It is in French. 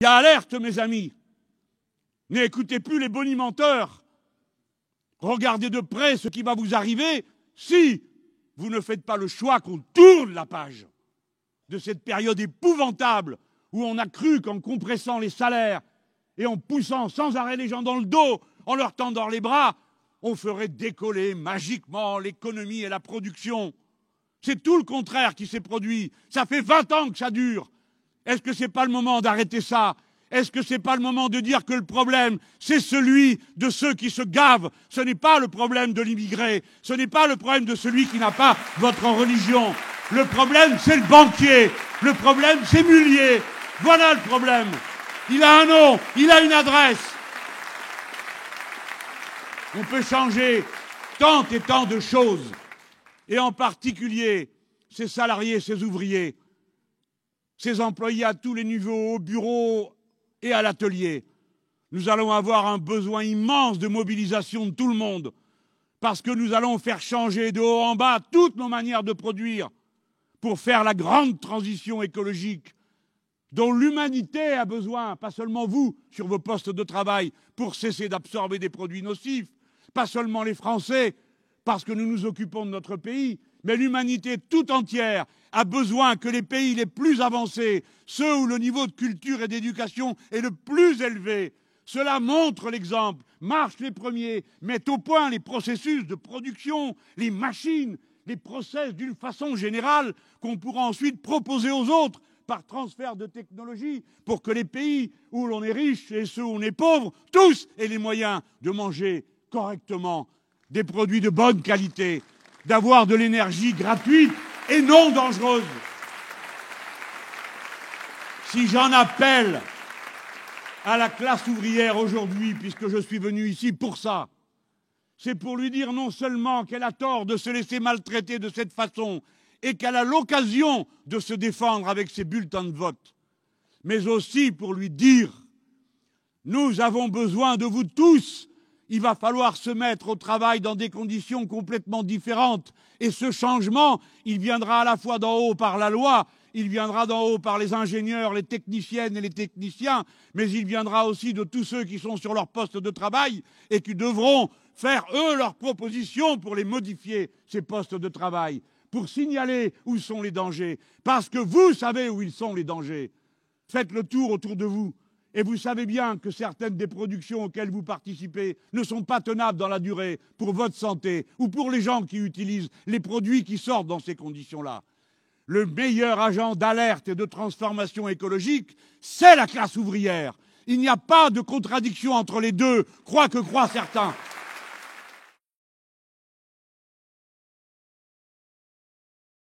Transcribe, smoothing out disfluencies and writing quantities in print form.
y a alerte, mes amis. N'écoutez plus les bonimenteurs. Regardez de près ce qui va vous arriver si vous ne faites pas le choix qu'on tourne la page de cette période épouvantable où on a cru qu'en compressant les salaires et en poussant sans arrêt les gens dans le dos, en leur tendant les bras, on ferait décoller magiquement l'économie et la production. C'est tout le contraire qui s'est produit. Ça fait 20 ans que ça dure. Est-ce que c'est pas le moment d'arrêter ça ? Est-ce que c'est pas le moment de dire que le problème, c'est celui de ceux qui se gavent ? Ce n'est pas le problème de l'immigré. Ce n'est pas le problème de celui qui n'a pas votre religion. Le problème, c'est le banquier. Le problème, c'est Mullier. Voilà le problème. Il a un nom, il a une adresse. On peut changer tant et tant de choses. Et en particulier, ces salariés, ces ouvriers, ces employés à tous les niveaux, au bureau et à l'atelier. Nous allons avoir un besoin immense de mobilisation de tout le monde, parce que nous allons faire changer de haut en bas toutes nos manières de produire pour faire la grande transition écologique dont l'humanité a besoin, pas seulement vous, sur vos postes de travail, pour cesser d'absorber des produits nocifs, pas seulement les Français, parce que nous nous occupons de notre pays, mais l'humanité tout entière a besoin que les pays les plus avancés, ceux où le niveau de culture et d'éducation est le plus élevé, cela montre l'exemple, marchent les premiers, mettent au point les processus de production, les machines, les process d'une façon générale qu'on pourra ensuite proposer aux autres par transfert de technologie pour que les pays où l'on est riche et ceux où on est pauvre, tous aient les moyens de manger correctement des produits de bonne qualité, d'avoir de l'énergie gratuite et non dangereuse. Si j'en appelle à la classe ouvrière aujourd'hui, puisque je suis venu ici pour ça, c'est pour lui dire non seulement qu'elle a tort de se laisser maltraiter de cette façon et qu'elle a l'occasion de se défendre avec ses bulletins de vote, mais aussi pour lui dire nous avons besoin de vous tous. Il va falloir se mettre au travail dans des conditions complètement différentes. Et ce changement, il viendra à la fois d'en haut par la loi, il viendra d'en haut par les ingénieurs, les techniciennes et les techniciens, mais il viendra aussi de tous ceux qui sont sur leur poste de travail et qui devront faire, eux, leurs propositions pour les modifier, ces postes de travail, pour signaler où sont les dangers. Parce que vous savez où ils sont, les dangers. Faites le tour autour de vous. Et vous savez bien que certaines des productions auxquelles vous participez ne sont pas tenables dans la durée pour votre santé ou pour les gens qui utilisent les produits qui sortent dans ces conditions-là. Le meilleur agent d'alerte et de transformation écologique, c'est la classe ouvrière. Il n'y a pas de contradiction entre les deux, croient certains.